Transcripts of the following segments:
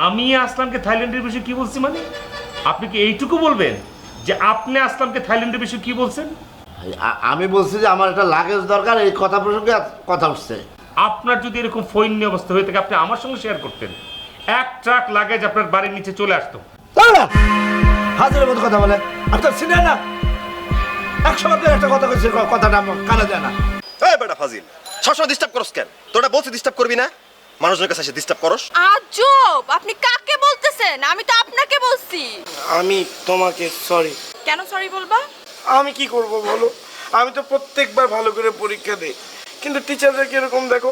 আমি আসলামকে থাইল্যান্ডের বিষয়ে কি বলছি, মানে আপনি কি এইটুকু বলবেন যে আপনি আসলামকে থাইল্যান্ডের বিষয়ে কি বলছেন? আমি বলছি যে আমার একটা লাগেজ দরকার, এই কথা প্রসঙ্গে কথা উঠছে। আপনার যদি এরকম ফৈন্য অবস্থা হয়ে থাকে আপনি আমার সঙ্গে শেয়ার করতেন, এক ট্রাক লাগেজ আপনার বাড়ির নিচে চলে আসতো। হাজারের মতো কথা বলে, আপনার চিনে না 100 বার একটা কথা কইছে, কথাটা কানে যায় না। এই বেটা ফাজিল, সবসময় ডিস্টার্ব করস কেন? তোরা বলছি ডিস্টার্ব করবি না, মানুষের কাছে এসে ডিস্টার্ব করস। আজব, আপনি কাকে বলতেছেন? আমি তো আপনাকে বলছি। আমি তোমাকে সরি। কেন সরি বলবা? আমি কি করব বলো, আমি তো প্রত্যেকবার ভালো করে পরীক্ষা দেই, কিন্তু টিচাররা কিরকম দেখো,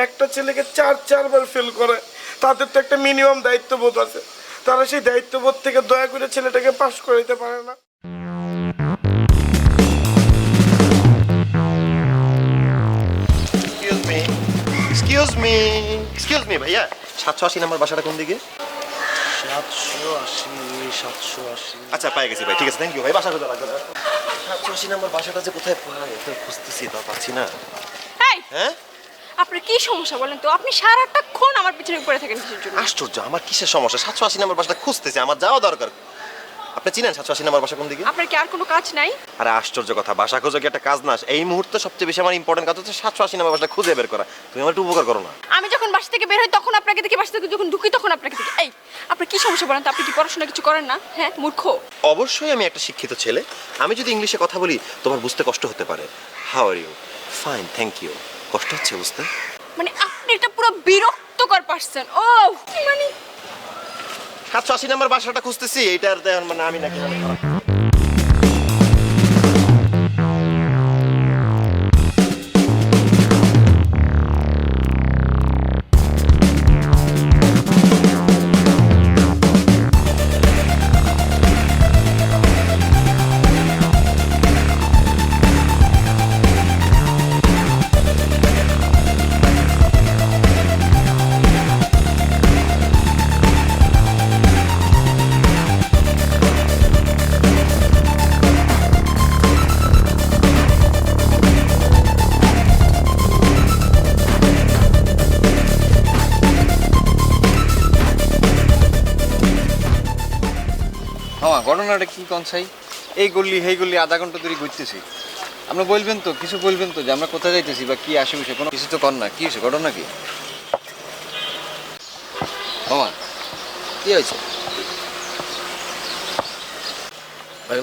একটা ছেলেকে 4 বার ফেল করে। তাদের তো একটা মিনিমাম দায়িত্ববোধ আছে, তারা সেই দায়িত্ববোধ থেকে দয়া করে ছেলেটাকে পাশ করে দিতে পারে না। এক্সকিউজ মি ভাইয়া, 780 নাম্বার বাসাটা কোন দিকে? 780। আচ্ছা পাই গেছি ভাই, ঠিক আছে, থ্যাংক ইউ ভাই। বাসা কোথায় লাগবে? 780 নাম্বার বাসাটা যে কোথায় পাই এটা খুঁজতেছি, তা পাচ্ছি না। এই, হ্যাঁ আপনার কি সমস্যা বলেন তো? আপনি সারাটাক্ষণ আমার পিছনে পড়ে থাকেন কিসের জন্য? আশ্চর্য, আমার কিসের সমস্যা? 780 নাম্বার বাসাটা খুঁজতেছি, আমার যাওয়া দরকার। আপনি চিনেন 780 নাম্বার বাসা কোন দিকে? আপনার কি আর কোনো কাজ নাই? আরে আশ্চর্য কথা, বাসা খোঁজা কি একটা কাজ না? এই মুহূর্তে সবচেয়ে বেশি আমার ইম্পর্টেন্ট কাজ হচ্ছে 780 নাম্বার বাসাটা খুঁজে বের করা। তুমি আমার একটু উপকার করো না? আমি যখন বাসা থেকে বের হই তখন আপনাকে দেখি, বাসা থেকে যখন ঢুকি তখন আপনাকে দেখি। এই, আপনার কি সমস্যা বলেন তো? আপনি কি পড়াশোনা কিছু করেন না? হ্যাঁ, মূর্খ। অবশ্যই আমি একটা শিক্ষিত ছেলে। আমি যদি ইংলিশে কথা বলি তোমার বুঝতে কষ্ট হতে পারে। How are you? Fine, thank you. কষ্ট হচ্ছে বুঝতে? মানে আপনি এটা পুরো বিরক্তকর পারছেন। ও মানে 780 নাম্বার বাসাটা খুঁজতেছি, এইটার মানে আমি নাকি ঘটনাটা কি কনসাই? এই গল্লি সেই গল্লি আধা ঘন্টা ধরে ঘুরতেছি। আমরা বলবেন তো, কিছু বলবেন তো যে আমরা কোথায় যাইতেছি বা কি আশেপাশে? কোনো কিছু তো কর না। কি হয়েছে, ঘটনা কি? মামা কি হয়েছে?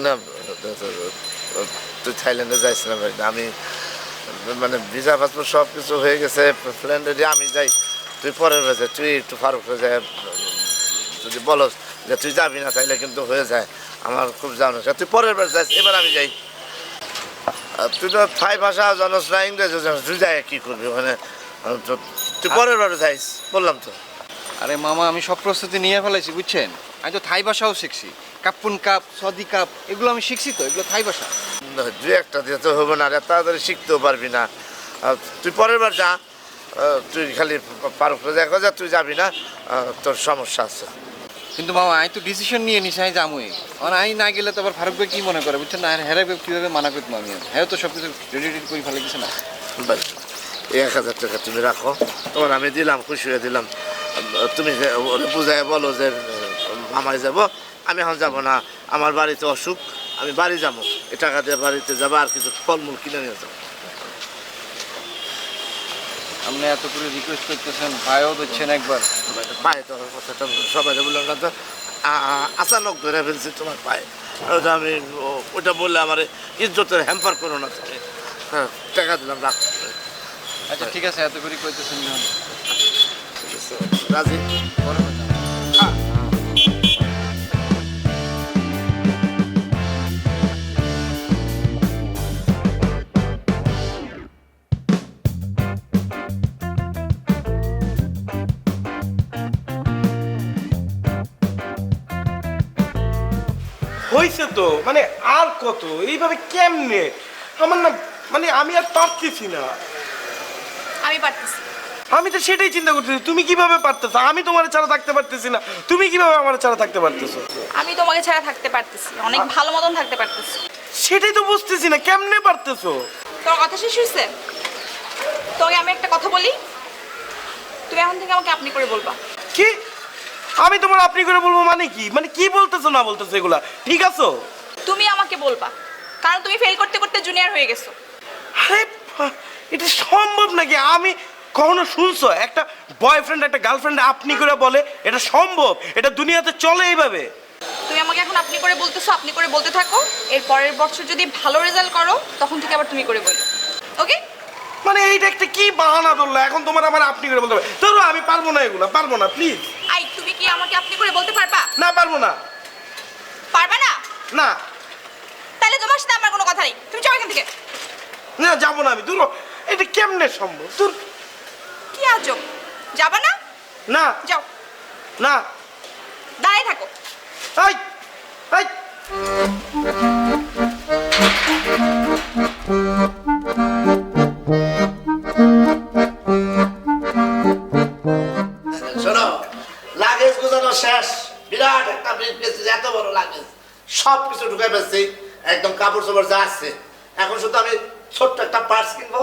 না তুই থাইল্যান্ডে যাইস না ভাই, আমি মানে ভিসা পাসপোর্ট সব কিছু হয়ে গেছে, প্ল্যান রেডি, আমি যাই, তুই পরের বাজে তুই একটু ফারুক হয়ে যায়, যদি বলস যে তুই যাবি না তাইলে কিন্তু হয়ে যায়, আমার খুব জানো, তুই পরের বার যাইস, এবার আমি যাই। তুই তো থাই ভাষা জানোস না, ইংরেজি জানোস, তুই যাই কী করবি ওখানে, তুই পরের বার যাইস বললাম তো। আরে মামা, আমি সব প্রস্তুতি নিয়ে ফেলাইছি বুঝছেন। আমি তো থাই ভাষাও শিখছি, কাপুন কাপ, সদি কাপ, এগুলো আমি শিখছি তো, এগুলো থাই ভাষা। দু একটা দিয়ে তো হবে না, আর তাড়াতাড়ি শিখতেও পারবি না, তুই পরের বার যা, তুই খালি ফারুক দেখো যা, তুই যাবি না, তোর সমস্যা আছে। কিন্তু মামা আমি তো ডিসিশন নিয়ে নিছি, আমি যামই। আর আমি না গেলে তো আবার ফারুক ভাই কি মনে করে বুঝছেন না, হেরাবে কীভাবে মানা করতাম আমি? হ্যাঁ তো সব কিছু রেডি রেডি করে ফেলে দিছে না। এই 1000 টাকা তুমি রাখো, তোমার আমি দিলাম, খুশি হয়ে দিলাম, তুমি বুঝাই বলো যে মামায় যাব, আমি এখন যাবো না, আমার বাড়িতে অসুখ, আমি বাড়ি যাবো, এই টাকা দিয়ে বাড়িতে যাবো, আর কিছু ফলমূল কিনে নিয়ে যাবো। আপনি এত করে রিকোয়েস্ট করতেছেন, ভাইও দিচ্ছেন একবার। পায়ে তোমার কথাটা সবাই বললাম না তো, আচানক ধরে ফেলছি তোমার পায়ে। ওটা আমি ওটা বললে আমার ইজ্জতের হ্যাম্পার করো না তুমি। হ্যাঁ, টাকা দিলাম, রাখ। আচ্ছা ঠিক আছে, এত করে কইতেছেন যখন। রাজি? পরে কথা। হ্যাঁ। হয়েছে তো, মানে আর কত এইভাবে কেমনে? আমার না মানে আমি আর পারতেছি না। আমি পারতেছি। আমি তো সেটাই চিন্তা করতেছি, তুমি কিভাবে পারতেছো? আমি তোমার ছাড়া থাকতে পারতেছি না, তুমি কিভাবে আমার ছাড়া থাকতে পারতেছো? আমি তোমাকে ছাড়া থাকতে পারতেছি, অনেক ভালো মতন থাকতে পারতেছি। সেটাই তো বুঝতেছি না, কেমনে পারতেছো? তোর কথা শেষ হয়েছে? তোকে আমি একটা কথা বলি, তুমি এখন থেকে আমাকে আপনি করে বলবা। কি? আমি তোমার আপনি করে বলবো মানে কি? মানে কি বলতেছো না বলতেছো এগুলা? ঠিক আছো? তুমি আমাকে বলবা, কারণ তুমি ফেল করতে করতে জুনিয়র হয়ে গেছো। আরে এটা সম্ভব নাকি? আমি কখনো শুনছো একটা বয়ফ্রেন্ড একটা গার্লফ্রেন্ড আপনি করে বলে? এটা সম্ভব? এটা দুনিয়াতে চলে এইভাবে? তুমি আমাকে এখন আপনি করে বলতেছো, আপনি করে বলতে থাকো। এর পরের বছর যদি ভালো রেজাল্ট করো, তখন থেকে আবার তুমি করে বলো। ওকে? মানে এইটা একটা কি বাহানা ধরলো? এখন তোমার আমার আপনি করে বলতে হবে? ধরো আমি পারবো না, এগুলা পারবো না, প্লিজ। আই, তুমি কি আমাকে আপনি করে বলতে পারবা? না, পারবো না। পারবা না? না তাহলে তোমার সাথে আমার কোনো কথা নেই, তুমি যাও এখান থেকে। না, যাবো না আমি। দূর, এটা কেমনে সম্ভব? দূর। কি আজব, যাবা না? না যাও, না। দাঁড়াই থাকো। এই এই শোনো, লাগেজ গোছানো শেষ। বিরাট একটা ব্রিফকেস, এত বড় লাগেজ, সব কিছু ঢুকে ফেলছি, একদম কাপড় চোপড় যা আছে। এখন শুধু আমি ছোট্ট একটা পার্স কিনবো,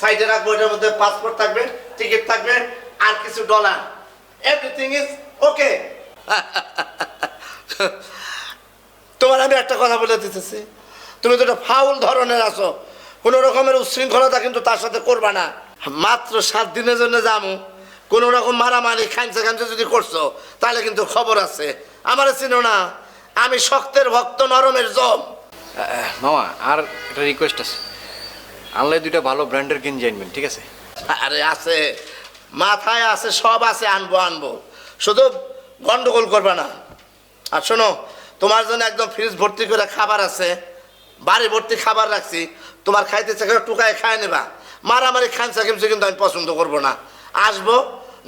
সাইডে রাখবো, এটার মধ্যে পাসপোর্ট থাকবে, টিকিট থাকবে, আর কিছু ডলার। Everything is okay. তোমার আমি একটা কথা বলে দিতেছি, তুমি তো একটা ফাউল ধরনের আছো, কোনো রকমের উচ্ছৃঙ্খলতা কিন্তু তার সাথে করবা না। মাত্র 7 দিনের জন্য যাবো, কোনো রকম মারামারি খাইছে যদি করছো, তাহলে কিন্তু খবর আছে। আমারে চিনো না, আমি শক্তের ভক্ত, নরমের জম। মামা, আর একটা রিকোয়েস্ট আছে, আনলে 2টা ভালো ব্র্যান্ডের গেঞ্জি আনবেন, ঠিক আছে? আরে আছে, মাথায় আছে, সব আছে, আনবো আনবো, শুধু গন্ডগোল করবে না। আর শোনো, তোমার জন্য একদম ফ্রিজ ভর্তি করে খাবার আছে, বাড়ি ভর্তি খাবার রাখছি, তোমার খাইতে চাকে টুকায় খায় নেবা। মারামারি খাইছে কিন্তু আমি পছন্দ করবো না। আসবো,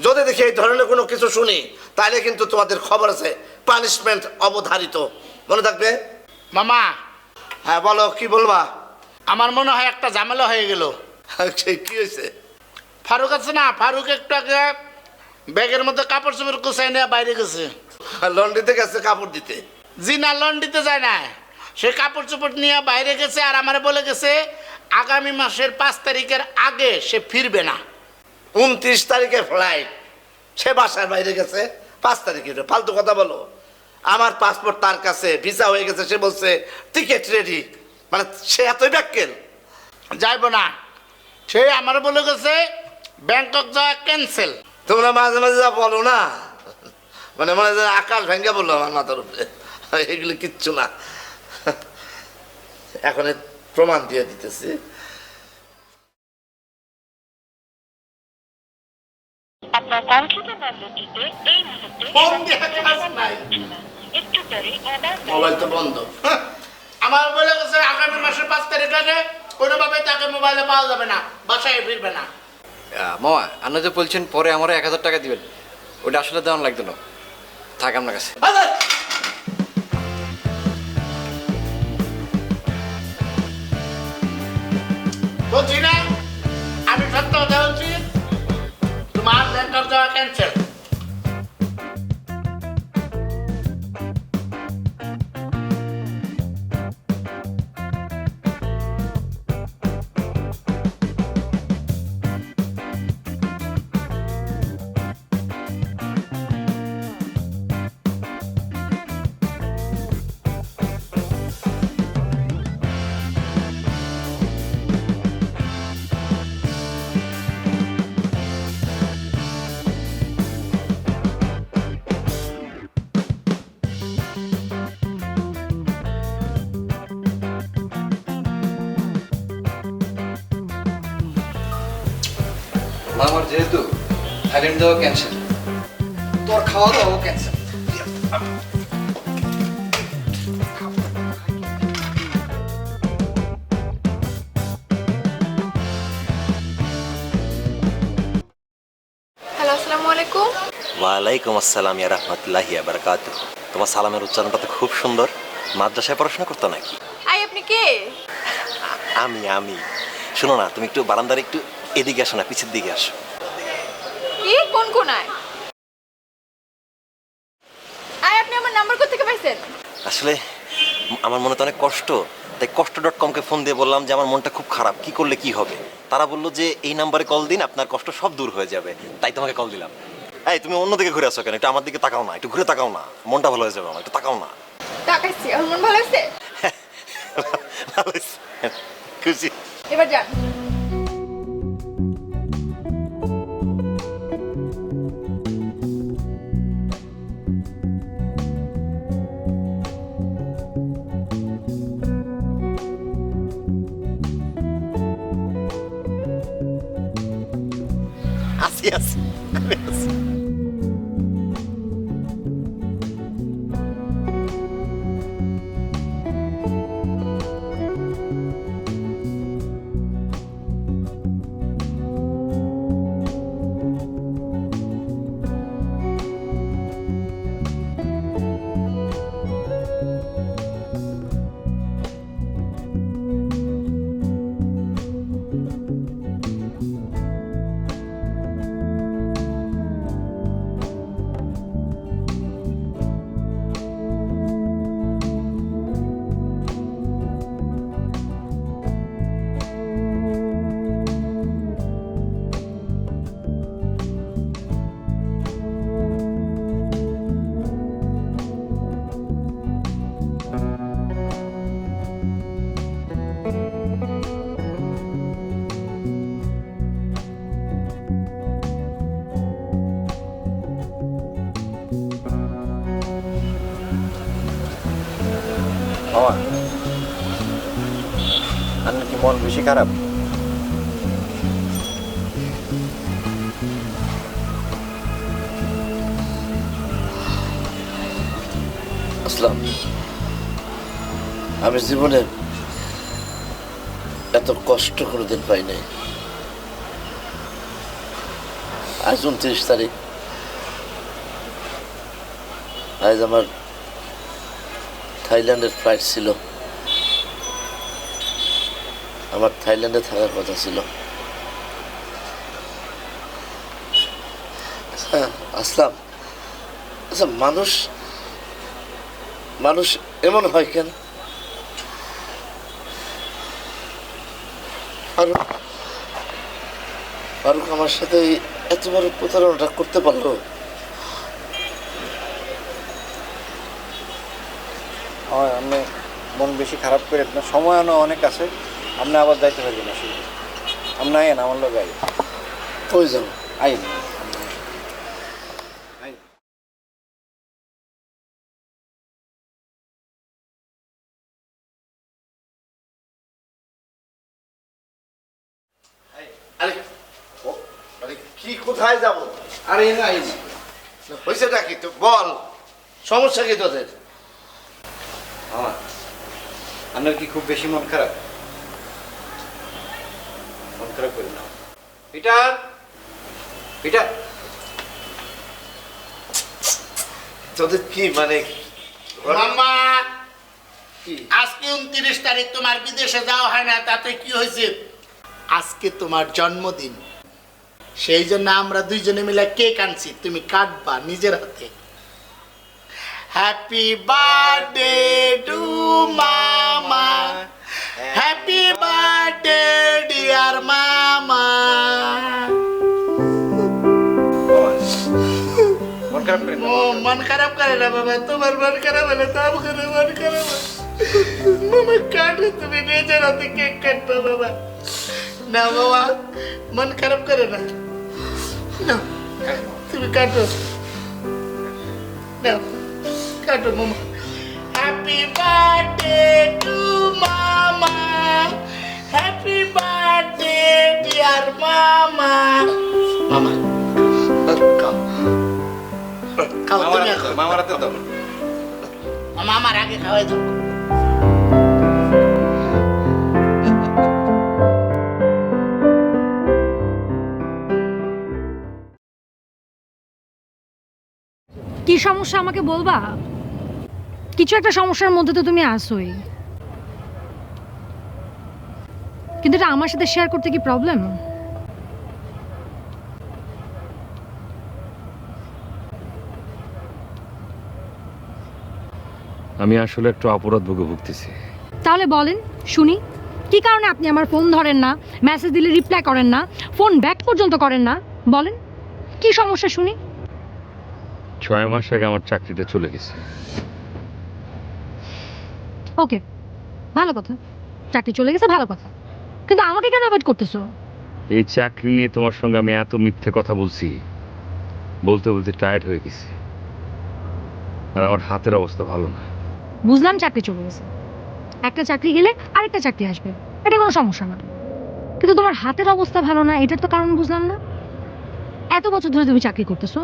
যদি দেখি এই ধরনের কোনো কিছু শুনি, তাহলে কিন্তু তোমাদের খবর আছে, পানিশমেন্ট অবধারিত, মনে থাকবে। মামা, হ্যাঁ বলো, কি বলবা? আমার মনে হয় একটা ঝামেলা হয়ে গেল। কি হয়েছে? ফারুক আছে না, ফারুক একটু আগে ব্যাগের মধ্যে কাপড় চোপড় কুচাই নিয়ে বাইরে গেছে। লন্ড্রিতে গেছে কাপড় দিতে? জি না, লন্ড্রিতে যায় না, সে কাপড় চোপড় নিয়ে বাইরে গেছে, আর আমারে বলে গেছে আগামী মাসের 5 তারিখের আগে সে ফিরবে না। 29 তারিখে ফ্লাইট, সে বাসার বাইরে গেছে 5 তারিখে? ফালতু কথা বলো। আমার পাসপোর্ট তার কাছে, ভিসা হয়ে গেছে, সে বলছে টিকিট রেডি, মানে সে এতই ব্যাককেল। যাইব না, সে আমার বলে গেছে ব্যাংকক যাওয়া ক্যান্সেল। তোমরা মাঝে মাঝে যা বলো না, মানে মনে হয় যেন আকাশ ভেঙে বললো আমার মাথার উপরে। এগুলো কিচ্ছু না, এখন এর প্রমাণ দিয়ে দিতেছি। আপনার কণ্ঠিত নম্বরটিতে এই মুহূর্তে ফোন দিয়ে কাজ নাই, একটু পরে আবার মোবাইল তো বন্ধ। আমার বলে গেছে আগামী মাসের 5 তারিখ আগে কোনোভাবে তাকে মোবাইলে পাওয়া যাবে না, বাসায় ফিরবে না। মামা, আপনি যে বলছেন পরে আমার 1000 টাকা দিবেন, ওটা আসলে দেওয়ান লাগতো না, থাক আপনার কাছে। বলছি না, আমি সত্য কথা বলছি, তোমার ব্যাংকক যাওয়া ক্যান্সেল। যেহেতু থাইল্যান্ড যাওয়া ক্যান্সেল, তোর খাওয়া দাওয়াও ক্যান্সেল। হ্যালো, আসসালামু আলাইকুম। ওয়ালাইকুম আসসালাম ইয়া রাহমাতুল্লাহি ওয়া বারাকাতুহু। তোমার সালামের উচ্চারণটা তো খুব সুন্দর। মাদ্রাসায় পড়াশোনা করতো নাকি? আই আপনি কে? আমি শোনো না, তুমি একটু বারান্দার একটু এদিকে আসো না, পিছের দিকে আসো। কি কোন কোনায়? আই আপনি আমার নাম্বার কোথা থেকে পাইছেন? আসলে আমার মনে তো অনেক কষ্ট, তাই কষ্ট.com-কে ফোন দিয়ে বললাম যে আমার মনটা খুব খারাপ, কি করলে কি হবে। তারা বললো যে এই নাম্বারে কল দিন, আপনার কষ্ট সব দূর হয়ে যাবে। তাই তোমাকে কল দিলাম। এই তুমি অন্যদিকে ঘুরে আসো কেন? একটু আমার দিকে তাকাও না, একটু ঘুরে তাকাও না, মনটা ভালো হয়ে যাবে আমার, একটু তাকাও না। তাকাইছি, আমার মন ভালো আছে। ভালো হয়েছে। খুশি। এবার যান। আসি আসি আসি। আপনার কি মন বেশি খারাপ? আসলাম, আমি জীবনে এত কষ্ট কোনোদিন পাই নাই। আজ 29 তারিখ, আজ আমার থাইল্যান্ডের ফ্লাইট ছিল। আমার থাইল্যান্ডে থাকার কথা ছিল। আসলাম, আচ্ছা মানুষ মানুষ এমন হয় কেন? ফারুক আমার সাথে এত বড় প্রতারণাটা করতে পারলো? হয় আপনি মন বেশি খারাপ করে আপনার সময় অনেক আছে, আপনি আবার যাইতে পারবেন। আসলে আপনি আইন আমার লোক আই কই যাও? আইন আরে আরে কি, কোথায় যাব? আরে আইন হয়েছেটা কি তো বল, সমস্যা কি তোদের? আমার আপনার কি খুব বেশি মন খারাপ? মন খারাপ করি না। পিটার পিটার তোদের কি মানে মামা, কি? আজকে 29 তারিখ, তোমার বিদেশে যাওয়া হয় না, তাতে কি হয়েছে? আজকে তোমার জন্মদিন, সেই জন্য আমরা দুইজনে মিলে কেক আনছি, তুমি কাটবা নিজের হাতে। হ্যাপি বার্থডে টু মামা, হ্যাপি বার্থডে ডিয়ার মামা। মন খারাপ করেন না। ও মন খারাপ করে না বাবা, তোমার মন খারাপ হলে তো আমাদের মন খারাপ হয়। মামা কাটো, তুমি নিজের হাতে কেক কাটবা বাবা। না বাবা, মন খারাপ করে না, না তুমি কাটো, না কাটো মামা। হ্যাপি বার্থডে টু মামা, হ্যাপি বার্থডে ডিয়ার মামা। মামা খাও তুমি খাও। মামার হাতে দাও। মামা আমার আগে খাওয়াই দাও। কি সমস্যা আমাকে বলবা? কিছু একটা সমস্যার মধ্যে তো তুমি আসোই, কিন্তু এটা আমার সাথে শেয়ার করতে কি প্রবলেম? আমি আসলে একটু অপরাধ ভোগে ভুগতেছি। তাহলে বলেন শুনি, কি কারণে আপনি আমার ফোন ধরেন না, মেসেজ দিলে রিপ্লাই করেন না, ফোন ব্যাক পর্যন্ত করেন না? বলেন কি সমস্যা শুনি। 6 মাস আগে আমার চাকরিটা চলে গেছে। ওকে, ভালো কথা, চাকরি চলে গেছে, ভালো কথা, কিন্তু আমাকে কেন অ্যাভয়েড করতেছো? এই চাকরি নিয়ে তোমার সঙ্গে আমি এত মিথ্যে কথা বলছি, বলতে বলতে টায়ার্ড হয়ে গেছি। আর আমার হাতের অবস্থা ভালো না। বুঝলাম চাকরি চলে গেছে, একটা চাকরি গেলে আরেকটা চাকরি আসবে, এটা কোনো সমস্যা না, কিন্তু তোমার হাতের অবস্থা ভালো না, এটার তো কারণ বুঝলাম না। এত বছর ধরে তুমি চাকরি করতেছো,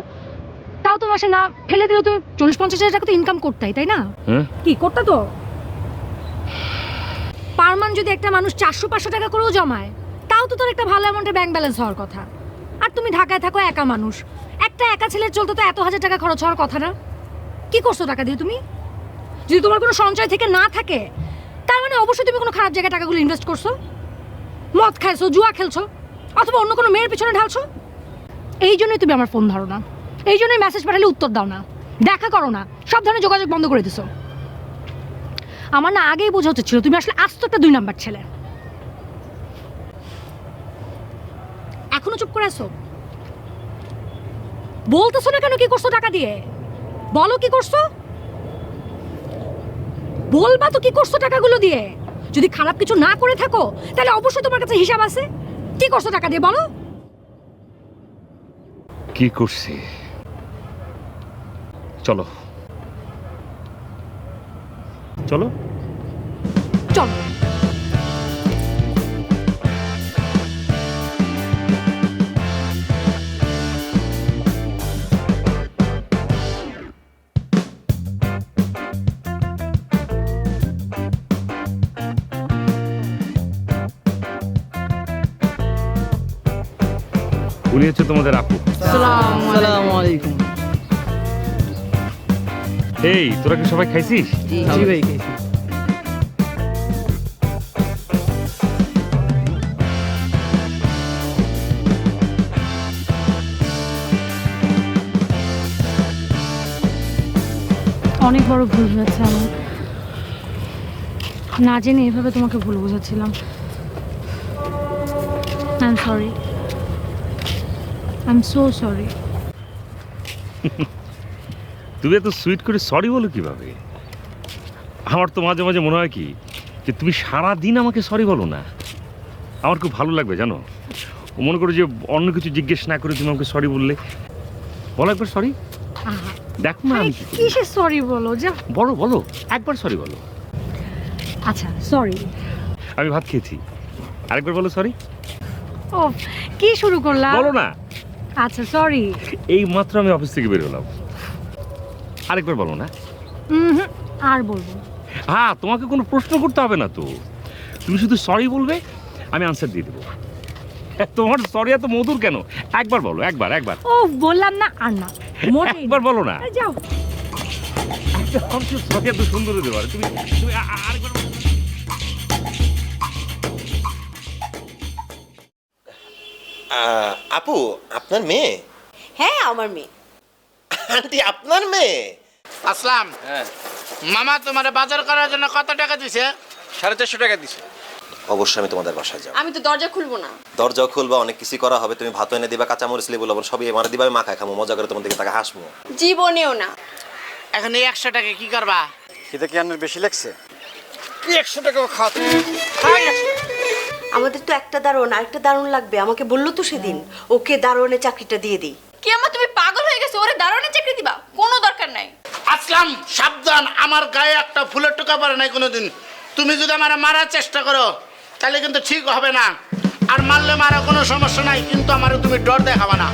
তাও তো মাসে না ফেলে দিলে তুমি 40-50 হাজার টাকা তো ইনকাম করতেই, তাই না? হ্যাঁ, কি করতে তো পার মান যদি একটা মানুষ 400-500 টাকা করেও জমায়, তাও তো তোর একটা ভালো অ্যামাউন্টের ব্যাংক ব্যালেন্স হওয়ার কথা। আর তুমি ঢাকায় থাকো, একা মানুষ, একটা একা ছেলের চলতে তো 1,000 টাকা খরচ হওয়ার কথা না। কি করছো টাকা দিয়ে তুমি? যদি তোমার কোনো সঞ্চয় থেকে না থাকে, তার মানে অবশ্যই তুমি কোনো খারাপ জায়গায় টাকাগুলো ইনভেস্ট করছো, মদ খাইছো, জুয়া খেলছো, অথবা অন্য কোনো মেয়ের পিছনে ঢালছো। এই জন্যই তুমি আমার ফোন ধরো না, এই জন্যই মেসেজ পাঠালে উত্তর দাও না, দেখা করো না, সব ধরনের যোগাযোগ বন্ধ করে দিছো। আমার না আগেই বোঝা উচিত ছিল তুমি আসলে আস্ত একটা 2 নাম্বার ছেলে। এখনো চুপ করে আছো? বলতেছো না কেন কি করছো টাকা দিয়ে? বলো কি করছো, বলবা তো কি করছো টাকাগুলো দিয়ে। যদি খারাপ কিছু না করে থাকো তাহলে অবশ্যই তোমার কাছে হিসাব আছে। কি করছো টাকা দিয়ে বলো? কি করছি? চলো চলো চলো। উনি হচ্ছে তোমাদের আপু। আসসালামু আলাইকুম। এই তোরা কি সবাই খাইছিস? জি ভাই খাইছি। অনেক বড় ভুল হয়েছে আমার, না জেনে এভাবে তোমাকে ভুল বোঝাচ্ছিলাম। I am sorry, I am so sorry. তুমি এত সুইট করে সরি বলো কিভাবে? আমার তো মাঝে মাঝে মনে হয় কি যে তুমি সারা দিন আমাকে সরি বলো না। আমার খুব ভালো লাগবে জানো। মনে করো যে অন্য কিছু জিজ্ঞেস না করে তুমি আমাকে সরি বললে। বলো একবার সরি। দেখো না আমি কি করি। কিসের সরি বলো যা। বলো বলো, একবার সরি বলো। আচ্ছা সরি। আমি ভাত খেয়েছি, আরেকবার বলো সরি। ও কি শুরু করলাম? বলো না। আচ্ছা সরি। এই মাত্র আমি অফিস থেকে বের হলাম, আরেকবার বলো না। আর বলবো? হ্যাঁ, তোমাকে কোনো প্রশ্ন করতে হবে না তো, তুমি শুধু সরি বলবে, আমি আনসার দিয়ে দেবো। তোমার সরি এত মধুর কেন? একবার বলো, একবার একবার। ও বললাম না আর না, মোটেই না। একবার বলো না। যাও। সরি এত সুন্দর হতে পারে, তুমি তুমি আরেকবার বলো। আপু আপনার মেয়ে? হ্যাঁ আমার মেয়ে। আন্টি আপনার মেয়ে? আসলাম। হ্যাঁ, মামা তোমার বাজার করার জন্য কত টাকা দিছে? 450 টাকা দিছে। অবশ্যই আমি তোমাদের বাসায় যাবো। আমি তো দরজা খুলবো না। দরজা খুলবা, অনেক কিছু করা হবে। তুমি ভাত এনে দিবা, কাঁচামরিচ লেবু লবণ সবই আমার দিবা, আমি মাখায় খামো, মজা করে তোমার দিকে তাকে হাসবো। জীবনেও না। এখন এই 100 টাকা কি করবা? এটা কি আপনার বেশি লাগছে? কি 100 টাকা খাত? আমাদের তো একটা দারোয়ান, আরেকটা দারোয়ান লাগবে। আমাকে বললো তো সেদিন, ওকে দারোয়ানের চাকরিটা দিয়ে দিই। কি আমা তুমি পাগল হয়ে গেছো? ওরে দারোয়ানের চাকরি দিবা? কোনো দরকার নাই। আসলাম সাবধান, আমার গায়ে একটা ফুলের টোকা পড়ে নাই কোনোদিন। তুমি যদি আমার মারার চেষ্টা করো তাহলে কিন্তু ঠিক হবে না। আর মারলে মারা কোনো সমস্যা নাই, কিন্তু আমার তুমি ডর দেখাবা না।